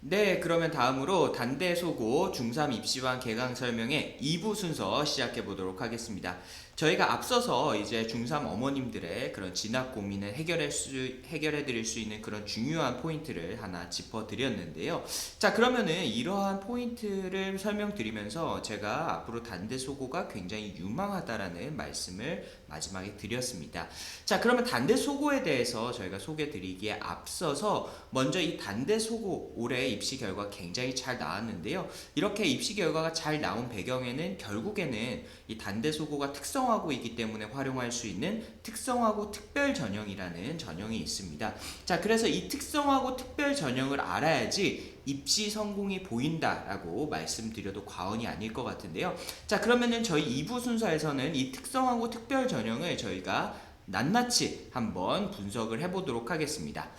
네, 그러면 다음으로 단대소고 중3 입시반 개강 설명의 2부 순서 시작해 보도록 하겠습니다. 저희가 앞서서 이제 중3 어머님들의 그런 진학 고민을 해결해 드릴 수 있는 그런 중요한 포인트를 하나 짚어 드렸는데요. 자, 그러면은 이러한 포인트를 설명드리면서 제가 앞으로 단대소고가 굉장히 유망하다라는 말씀을 마지막에 드렸습니다. 자, 그러면 단대소고에 대해서 저희가 소개 드리기에 앞서서 먼저 이 단대소고 올해 입시 결과 굉장히 잘 나왔는데요. 이렇게 입시 결과가 잘 나온 배경에는 결국에는 이 단대소고가 특성화고 있기 때문에 활용할 수 있는 특성화고 특별 전형이라는 전형이 있습니다. 자, 그래서 이 특성화고 특별 전형을 알아야지 입시 성공이 보인다라고 말씀드려도 과언이 아닐 것 같은데요. 자, 그러면은 저희 2부 순서에서는 이 특성화고 특별 전형을 저희가 낱낱이 한번 분석을 해보도록 하겠습니다.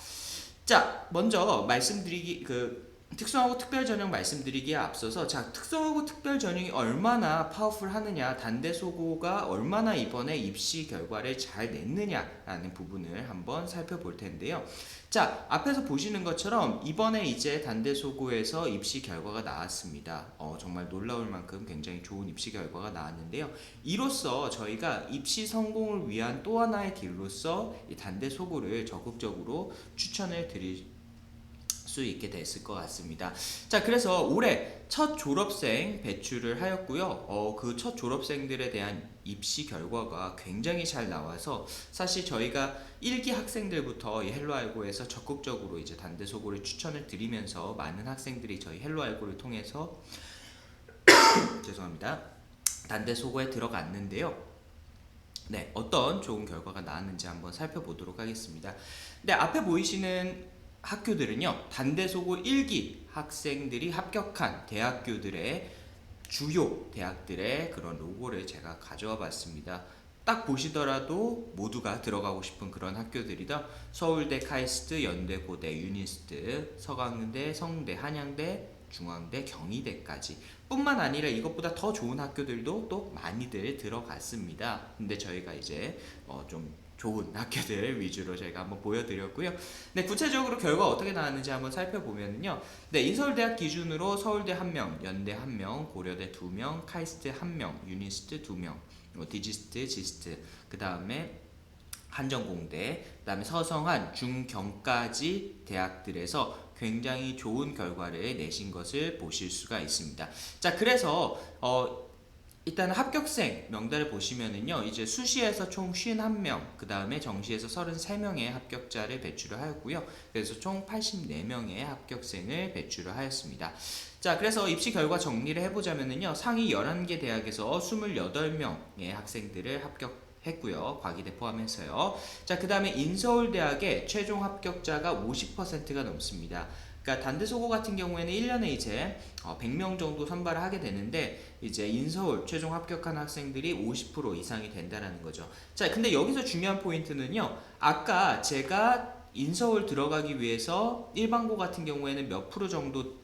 자, 먼저 특성하고 특별 전형 말씀드리기에 앞서서 특성하고 특별 전형이 얼마나 파워풀하느냐, 단대소고가 얼마나 이번에 입시 결과를 잘 냈느냐라는 부분을 한번 살펴볼 텐데요. 자, 앞에서 보시는 것처럼 이번에 이제 단대소고에서 입시 결과가 나왔습니다. 정말 놀라울 만큼 굉장히 좋은 입시 결과가 나왔는데요. 이로써 저희가 입시 성공을 위한 또 하나의 길로서 이 단대소고를 적극적으로 추천을 드릴 수 있게 됐을 것 같습니다. 자, 그래서 올해 첫 졸업생 배출을 하였고요. 그 첫 졸업생들에 대한 입시 결과가 굉장히 잘 나와서 사실 저희가 1기 학생들부터 이 헬로알고에서 적극적으로 이제 단대소고를 추천을 드리면서 많은 학생들이 저희 헬로알고를 통해서 죄송합니다. 단대소고에 들어갔는데요. 네, 어떤 좋은 결과가 나왔는지 한번 살펴보도록 하겠습니다. 네, 앞에 보이시는 학교들은요, 단대소고 1기 학생들이 합격한 대학교들의 주요 대학들의 그런 로고를 제가 가져와 봤습니다. 딱 보시더라도 모두가 들어가고 싶은 그런 학교들이다. 서울대, 카이스트, 연대, 고대, 유니스트, 서강대, 성대, 한양대, 중앙대, 경희대까지 뿐만 아니라 이것보다 더 좋은 학교들도 또 많이들 들어갔습니다. 근데 저희가 이제 좀 좋은 학교들 위주로 저희가 한번 보여드렸고요. 네, 구체적으로 결과 어떻게 나왔는지 한번 살펴보면요. 네, 인서울대학 기준으로 서울대 1명, 연대 1명, 고려대 2명, 카이스트 1명, 유니스트 2명, 디지스트, 지스트, 그 다음에 한전공대, 그 다음에 서성한, 중경까지 대학들에서 굉장히 좋은 결과를 내신 것을 보실 수가 있습니다. 자, 그래서 일단 합격생 명단을 보시면은요, 이제 수시에서 총 51명, 그 다음에 정시에서 33명의 합격자를 배출을 하였고요. 그래서 총 84명의 합격생을 배출을 하였습니다. 자, 그래서 입시 결과 정리를 해보자면은요, 상위 11개 대학에서 28명의 학생들을 합격했고요. 과기대 포함해서요. 자, 그 다음에 인서울대학의 최종 합격자가 50%가 넘습니다. 그러니까 단대소고 같은 경우에는 1년에 이제 100명 정도 선발을 하게 되는데, 이제 인서울 최종 합격한 학생들이 50% 이상이 된다라는 거죠. 자, 근데 여기서 중요한 포인트는요, 아까 제가 인서울 들어가기 위해서 일반고 같은 경우에는 몇 프로 정도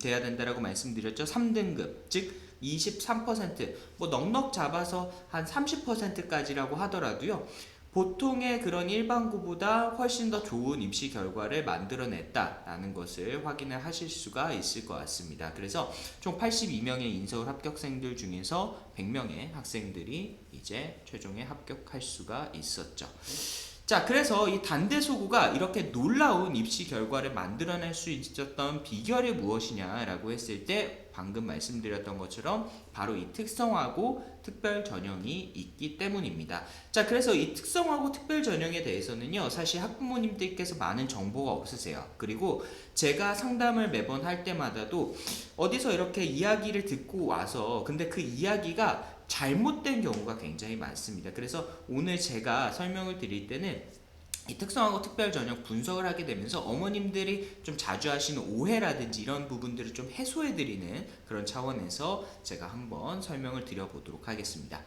돼야 된다라고 말씀드렸죠. 3등급, 즉 23%, 뭐 넉넉 잡아서 한 30%까지라고 하더라도요, 보통의 그런 일반고보다 훨씬 더 좋은 입시 결과를 만들어냈다라는 것을 확인을 하실 수가 있을 것 같습니다. 그래서 총 82명의 인서울 합격생들 중에서 100명의 학생들이 이제 최종에 합격할 수가 있었죠. 자, 그래서 이 단대소고가 이렇게 놀라운 입시 결과를 만들어낼 수 있었던 비결이 무엇이냐라고 했을 때, 방금 말씀드렸던 것처럼 바로 이 특성화고 특별 전형이 있기 때문입니다. 자, 그래서 이 특성화고 특별 전형에 대해서는요, 사실 학부모님들께서 많은 정보가 없으세요. 그리고 제가 상담을 매번 할 때마다도 어디서 이렇게 이야기를 듣고 와서 근데 그 이야기가 잘못된 경우가 굉장히 많습니다. 그래서 오늘 제가 설명을 드릴 때는 이 특성화고 특별 전형 분석을 하게 되면서 어머님들이 좀 자주 하시는 오해라든지 이런 부분들을 좀 해소해 드리는 그런 차원에서 제가 한번 설명을 드려보도록 하겠습니다.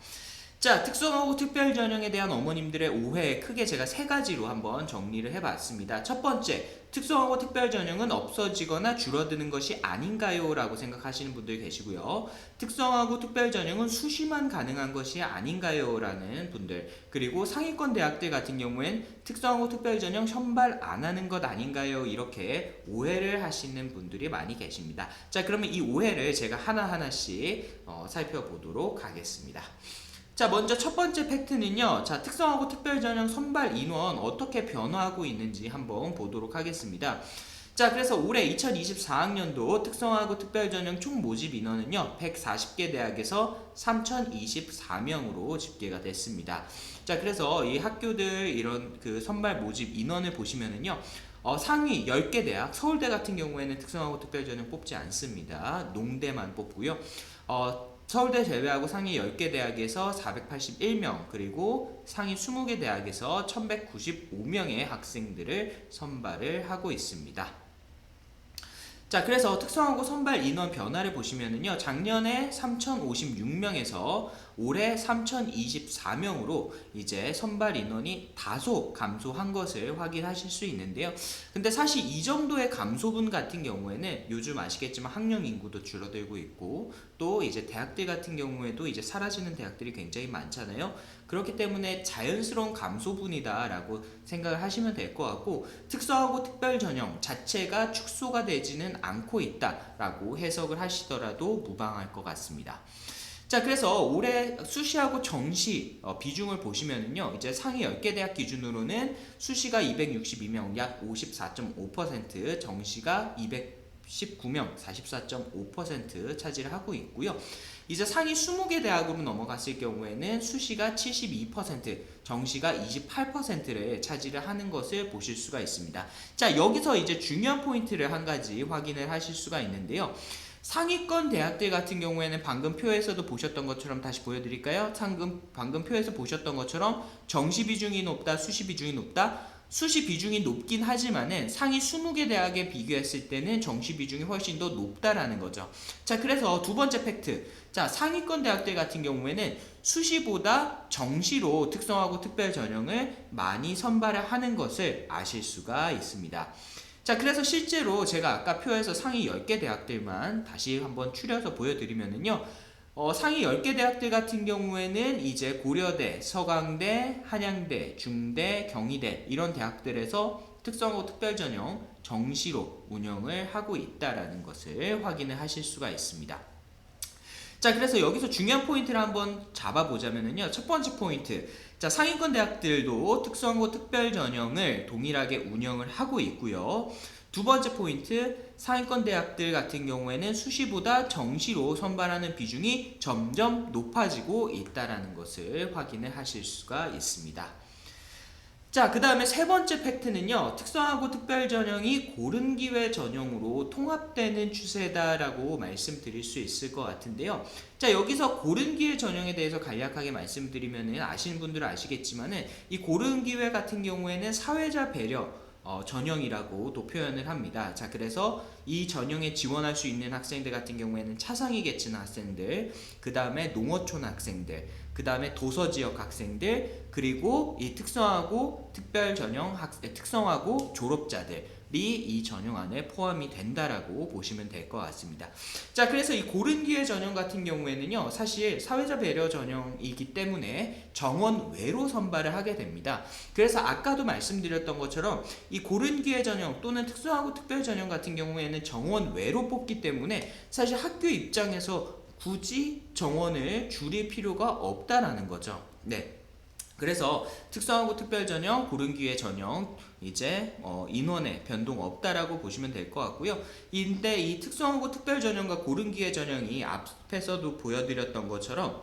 자, 특성화고 특별 전형에 대한 어머님들의 오해, 크게 제가 세 가지로 한번 정리를 해봤습니다. 첫 번째, 특성화고 특별전형은 없어지거나 줄어드는 것이 아닌가요? 라고 생각하시는 분들 계시고요. 특성화고 특별전형은 수시만 가능한 것이 아닌가요? 라는 분들, 그리고 상위권 대학들 같은 경우엔 특성화고 특별전형 선발 안 하는 것 아닌가요? 이렇게 오해를 하시는 분들이 많이 계십니다. 자, 그러면 이 오해를 제가 하나하나씩 살펴보도록 하겠습니다. 자, 먼저 첫 번째 팩트는요. 자, 특성화고 특별전형 선발 인원 어떻게 변화하고 있는지 한번 보도록 하겠습니다. 자, 그래서 올해 2024학년도 특성화고 특별전형 총 모집 인원은요. 140개 대학에서 3024명으로 집계가 됐습니다. 자, 그래서 이 학교들 이런 그 선발 모집 인원을 보시면은요. 상위 10개 대학, 서울대 같은 경우에는 특성화고 특별전형 뽑지 않습니다. 농대만 뽑고요. 서울대 제외하고 상위 10개 대학에서 481명, 그리고 상위 20개 대학에서 1195명의 학생들을 선발을 하고 있습니다. 자, 그래서 특성화고 선발 인원 변화를 보시면은요, 작년에 3056명에서 올해 3024명으로 이제 선발 인원이 다소 감소한 것을 확인하실 수 있는데요. 근데 사실 이 정도의 감소분 같은 경우에는 요즘 아시겠지만 학령 인구도 줄어들고 있고, 또 이제 대학들 같은 경우에도 이제 사라지는 대학들이 굉장히 많잖아요. 그렇기 때문에 자연스러운 감소분이다라고 생각을 하시면 될 것 같고, 특성화고 특별전형 자체가 축소가 되지는 않고 있다라고 해석을 하시더라도 무방할 것 같습니다. 자, 그래서 올해 수시하고 정시 비중을 보시면은요, 이제 상위 10개 대학 기준으로는 수시가 262명, 약 54.5%, 정시가 219명, 44.5% 차지를 하고 있고요. 이제 상위 20개 대학으로 넘어갔을 경우에는 수시가 72%, 정시가 28%를 차지를 하는 것을 보실 수가 있습니다. 자, 여기서 이제 중요한 포인트를 한 가지 확인을 하실 수가 있는데요. 상위권 대학들 같은 경우에는 방금 표에서도 보셨던 것처럼 다시 보여드릴까요? 방금 표에서 보셨던 것처럼 정시 비중이 높다, 수시 비중이 높다. 수시 비중이 높긴 하지만은 상위 20개 대학에 비교했을 때는 정시 비중이 훨씬 더 높다라는 거죠. 자, 그래서 두 번째 팩트. 자, 상위권 대학들 같은 경우에는 수시보다 정시로 특성화고 특별 전형을 많이 선발을 하는 것을 아실 수가 있습니다. 자, 그래서 실제로 제가 아까 표에서 상위 10개 대학들만 다시 한번 추려서 보여드리면은요, 상위 10개 대학들 같은 경우에는 이제 고려대, 서강대, 한양대, 중대, 경희대 이런 대학들에서 특성화고 특별전형 정시로 운영을 하고 있다라는 것을 확인을 하실 수가 있습니다. 자, 그래서 여기서 중요한 포인트를 한번 잡아보자면요, 첫 번째 포인트. 자, 상위권 대학들도 특성화고 특별전형을 동일하게 운영을 하고 있고요. 두 번째 포인트, 상위권 대학들 같은 경우에는 수시보다 정시로 선발하는 비중이 점점 높아지고 있다는 것을 확인을 하실 수가 있습니다. 자, 그 다음에 세 번째 팩트는요, 특성화고 특별전형이 고른기회 전형으로 통합되는 추세다라고 말씀드릴 수 있을 것 같은데요. 자, 여기서 고른기회 전형에 대해서 간략하게 말씀드리면은 아시는 분들은 아시겠지만은 이 고른기회 같은 경우에는 사회자 배려 전형이라고도 표현을 합니다. 자, 그래서 이 전형에 지원할 수 있는 학생들 같은 경우에는 차상위 계층 학생들, 그 다음에 농어촌 학생들, 그 다음에 도서지역 학생들, 그리고 이 특성화고 특별전형 특성화고 졸업자들이 이 전형 안에 포함이 된다라고 보시면 될 것 같습니다. 자, 그래서 이 고른기회 전형 같은 경우에는요, 사실 사회자 배려 전형이기 때문에 정원 외로 선발을 하게 됩니다. 그래서 아까도 말씀드렸던 것처럼 이 고른기회 전형 또는 특성화고 특별전형 같은 경우에는 정원 외로 뽑기 때문에 사실 학교 입장에서 굳이 정원을 줄일 필요가 없다라는 거죠. 네. 그래서 특성화고 특별전형, 고른기회 전형 이제 인원의 변동 없다라고 보시면 될 것 같고요. 근데 이 특성화고 특별전형과 고른기회 전형이 앞에서도 보여드렸던 것처럼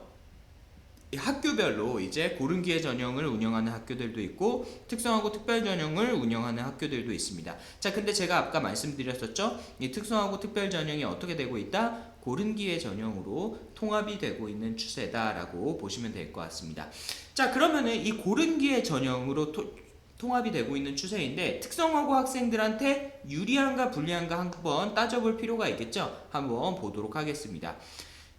학교별로 이제 고른기회 전형을 운영하는 학교들도 있고 특성화고 특별전형을 운영하는 학교들도 있습니다. 자, 근데 제가 아까 말씀드렸었죠. 이 특성화고 특별전형이 어떻게 되고 있다? 고른기회 전형으로 통합이 되고 있는 추세다라고 보시면 될 것 같습니다. 자, 그러면은 이 고른기회 전형으로 통합이 되고 있는 추세인데 특성화고 학생들한테 유리한가 불리한가 한번 따져볼 필요가 있겠죠. 한번 보도록 하겠습니다.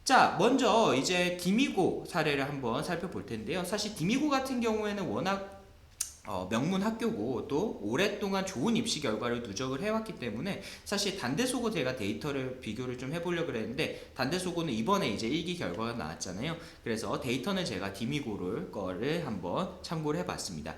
자, 먼저 이제 디미고 사례를 한번 살펴볼 텐데요. 사실 디미고 같은 경우에는 워낙 명문 학교고 또 오랫동안 좋은 입시 결과를 누적을 해왔기 때문에 사실 단대소고 제가 데이터를 비교를 좀 해보려고 그랬는데 단대소고는 이번에 이제 1기 결과가 나왔잖아요. 그래서 데이터는 제가 디미고를 거를 한번 참고를 해봤습니다.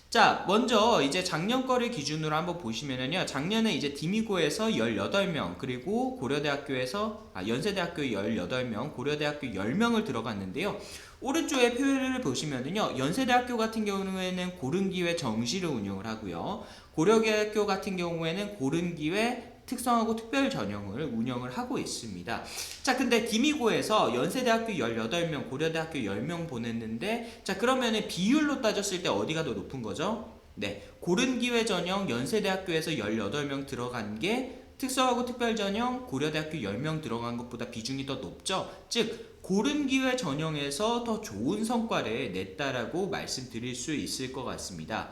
자, 먼저 이제 작년 거를 기준으로 한번 보시면은요. 작년에 이제 디미고에서 18명, 그리고 고려대학교에서 연세대학교 18명, 고려대학교 10명을 들어갔는데요. 오른쪽에 표를 보시면은요. 연세대학교 같은 경우에는 고른기회 정시를 운영을 하고요. 고려대학교 같은 경우에는 고른기회 특성화고 특별 전형을 운영을 하고 있습니다. 자, 근데 디미고에서 연세대학교 18명, 고려대학교 10명 보냈는데, 자, 그러면은 비율로 따졌을 때 어디가 더 높은 거죠? 네, 고른기회 전형 연세대학교에서 18명 들어간 게 특성화고 특별 전형 고려대학교 10명 들어간 것보다 비중이 더 높죠. 즉 고른기회 전형에서 더 좋은 성과를 냈다라고 말씀드릴 수 있을 것 같습니다.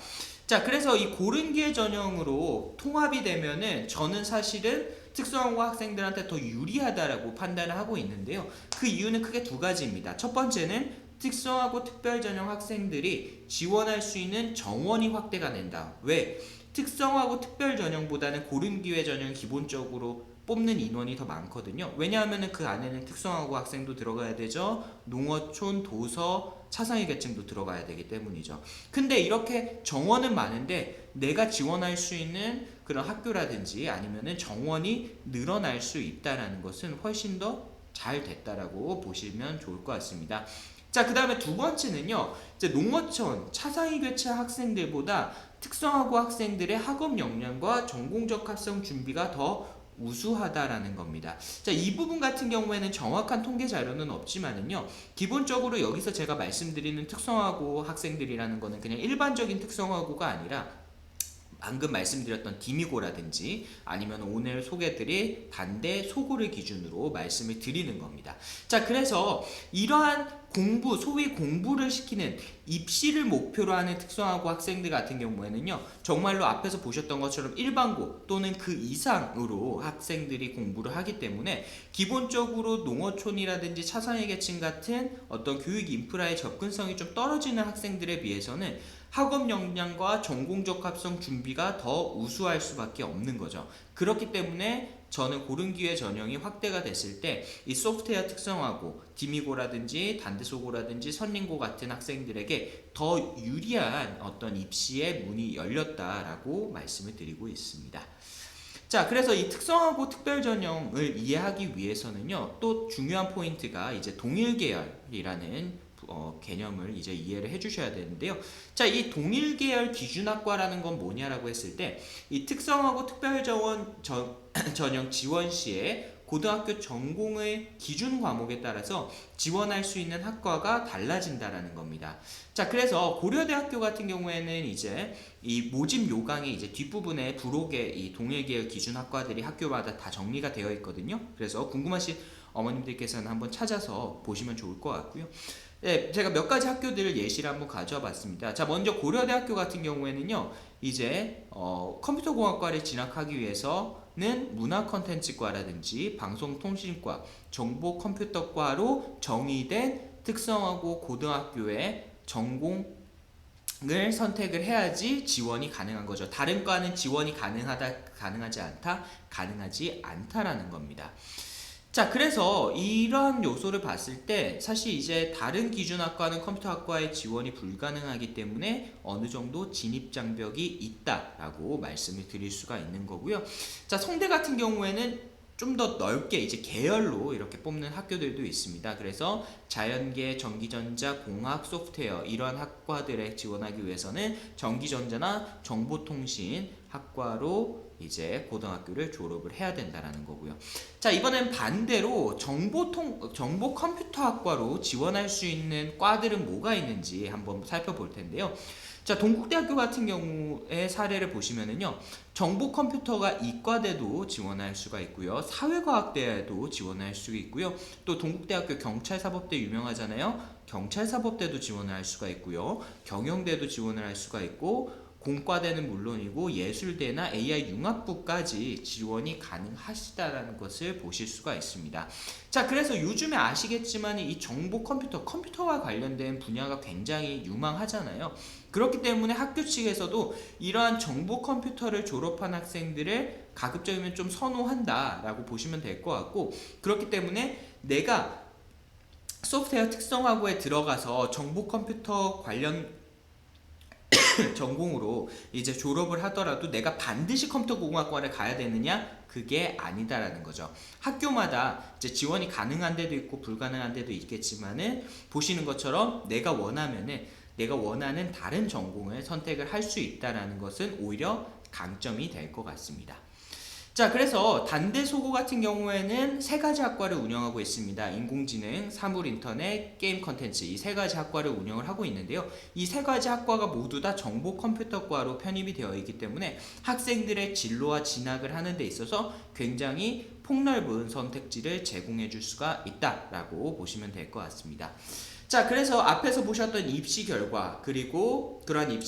자, 그래서 이 고른기회 전형으로 통합이 되면은 저는 사실은 특성화고 학생들한테 더 유리하다라고 판단을 하고 있는데요. 그 이유는 크게 두 가지입니다. 첫 번째는 특성화고 특별전형 학생들이 지원할 수 있는 정원이 확대가 된다. 왜? 특성화고 특별전형보다는 고른기회 전형 기본적으로 뽑는 인원이 더 많거든요. 왜냐하면 그 안에는 특성화고 학생도 들어가야 되죠. 농어촌, 도서, 차상위 계층도 들어가야 되기 때문이죠. 근데 이렇게 정원은 많은데 내가 지원할 수 있는 그런 학교라든지 아니면은 정원이 늘어날 수 있다라는 것은 훨씬 더 잘 됐다라고 보시면 좋을 것 같습니다. 자, 그 다음에 두 번째는요, 이제 농어촌, 차상위 계층 학생들보다 특성화고 학생들의 학업 역량과 전공적 학성 준비가 더 우수하다라는 겁니다. 자, 이 부분 같은 경우에는 정확한 통계 자료는 없지만은요, 기본적으로 여기서 제가 말씀드리는 특성화고 학생들이라는 거는 그냥 일반적인 특성화고가 아니라 방금 말씀드렸던 디미고라든지 아니면 오늘 소개드릴 단대 소고를 기준으로 말씀을 드리는 겁니다. 자, 그래서 이러한 공부, 소위 공부를 시키는 입시를 목표로 하는 특성화고 학생들 같은 경우에는요, 정말로 앞에서 보셨던 것처럼 일반고 또는 그 이상으로 학생들이 공부를 하기 때문에 기본적으로 농어촌이라든지 차상위 계층 같은 어떤 교육 인프라의 접근성이 좀 떨어지는 학생들에 비해서는 학업 역량과 전공적 합성 준비가 더 우수할 수밖에 없는 거죠. 그렇기 때문에 저는 고른기회 전형이 확대가 됐을 때 이 소프트웨어 특성화고 디미고라든지 단대소고라든지 선림고 같은 학생들에게 더 유리한 어떤 입시의 문이 열렸다라고 말씀을 드리고 있습니다. 자, 그래서 이 특성화고 특별전형을 이해하기 위해서는요, 또 중요한 포인트가 이제 동일계열이라는 개념을 이제 이해를 해주셔야 되는데요. 자, 이 동일계열 기준학과라는 건 뭐냐라고 했을 때, 이 특성화고 특별전형 지원 시에 고등학교 전공의 기준 과목에 따라서 지원할 수 있는 학과가 달라진다라는 겁니다. 자, 그래서 고려대학교 같은 경우에는 이제 이 모집 요강의 이제 뒷부분에 부록에 이 동일계열 기준 학과들이 학교마다 다 정리가 되어 있거든요. 그래서 궁금하신 어머님들께서는 한번 찾아서 보시면 좋을 것 같고요. 네, 제가 몇 가지 학교들을 예시를 한번 가져와 봤습니다. 자, 먼저 고려대학교 같은 경우에는요, 이제 컴퓨터공학과를 진학하기 위해서는 문화 컨텐츠과라든지 방송통신과, 정보컴퓨터과로 정의된 특성화고 고등학교의 전공을 선택을 해야지 지원이 가능한 거죠. 다른 과는 지원이 가능하지 않다, 가능하지 않다라는 겁니다. 자, 그래서 이런 요소를 봤을 때 사실 이제 다른 기준학과는 컴퓨터학과의 지원이 불가능하기 때문에 어느 정도 진입장벽이 있다라고 말씀을 드릴 수가 있는 거고요. 자, 성대 같은 경우에는 좀 더 넓게 이제 계열로 이렇게 뽑는 학교들도 있습니다. 그래서 자연계, 전기전자, 공학, 소프트웨어 이런 학과들에 지원하기 위해서는 전기전자나 정보통신 학과로 이제 고등학교를 졸업을 해야 된다라는 거고요. 자, 이번엔 반대로 정보 컴퓨터학과로 지원할 수 있는 과들은 뭐가 있는지 한번 살펴볼 텐데요. 자, 동국대학교 같은 경우의 사례를 보시면은요, 정보 컴퓨터가 이과대도 지원할 수가 있고요, 사회과학대에도 지원할 수 있고요, 또 동국대학교 경찰사법대 유명하잖아요. 경찰사법대도 지원을 할 수가 있고요, 경영대도 지원을 할 수가 있고, 공과대는 물론이고 예술대나 AI 융합부까지 지원이 가능하시다라는 것을 보실 수가 있습니다. 자, 그래서 요즘에 아시겠지만 이 정보 컴퓨터와 관련된 분야가 굉장히 유망하잖아요. 그렇기 때문에 학교 측에서도 이러한 정보 컴퓨터를 졸업한 학생들을 가급적이면 좀 선호한다라고 보시면 될 것 같고, 그렇기 때문에 내가 소프트웨어 특성화고에 들어가서 정보 컴퓨터 관련 전공으로 이제 졸업을 하더라도 내가 반드시 컴퓨터공학과를 가야 되느냐? 그게 아니다라는 거죠. 학교마다 이제 지원이 가능한 데도 있고 불가능한 데도 있겠지만은 보시는 것처럼 내가 원하는 다른 전공을 선택을 할 수 있다라는 것은 오히려 강점이 될 것 같습니다. 자, 그래서 단대소고 같은 경우에는 세 가지 학과를 운영하고 있습니다. 인공지능, 사물인터넷, 게임 컨텐츠 이 세 가지 학과를 운영을 하고 있는데요. 이 세 가지 학과가 모두 다 정보 컴퓨터과로 편입이 되어 있기 때문에 학생들의 진로와 진학을 하는 데 있어서 굉장히 폭넓은 선택지를 제공해 줄 수가 있다라고 보시면 될 것 같습니다. 자, 그래서 앞에서 보셨던 입시 결과 그리고 그러한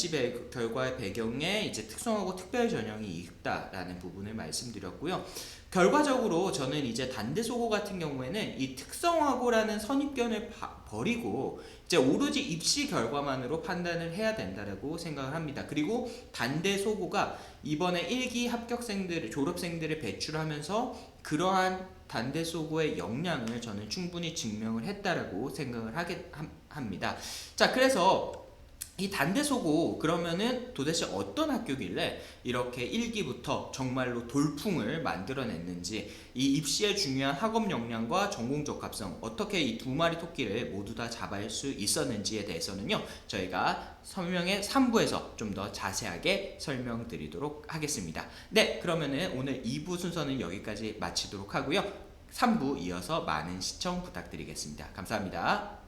결과의 배경에 이제 특성화고 특별 전형이 있다라는 부분을 말씀드렸고요. 결과적으로 저는 이제 단대소고 같은 경우에는 이 특성화고라는 선입견을 버리고 이제 오로지 입시 결과만으로 판단을 해야 된다라고 생각을 합니다. 그리고 단대소고가 이번에 1기 졸업생들을 배출하면서 그러한 단대소고의 역량을 저는 충분히 증명을 했다라고 생각을 합니다. 자, 그래서 이 단대소고 그러면은 도대체 어떤 학교길래 이렇게 1기부터 정말로 돌풍을 만들어냈는지, 이 입시의 중요한 학업 역량과 전공 적합성 어떻게 이 두 마리 토끼를 모두 다 잡을 수 있었는지에 대해서는요, 저희가 설명의 3부에서 좀 더 자세하게 설명드리도록 하겠습니다. 네, 그러면은 오늘 2부 순서는 여기까지 마치도록 하고요. 3부 이어서 많은 시청 부탁드리겠습니다. 감사합니다.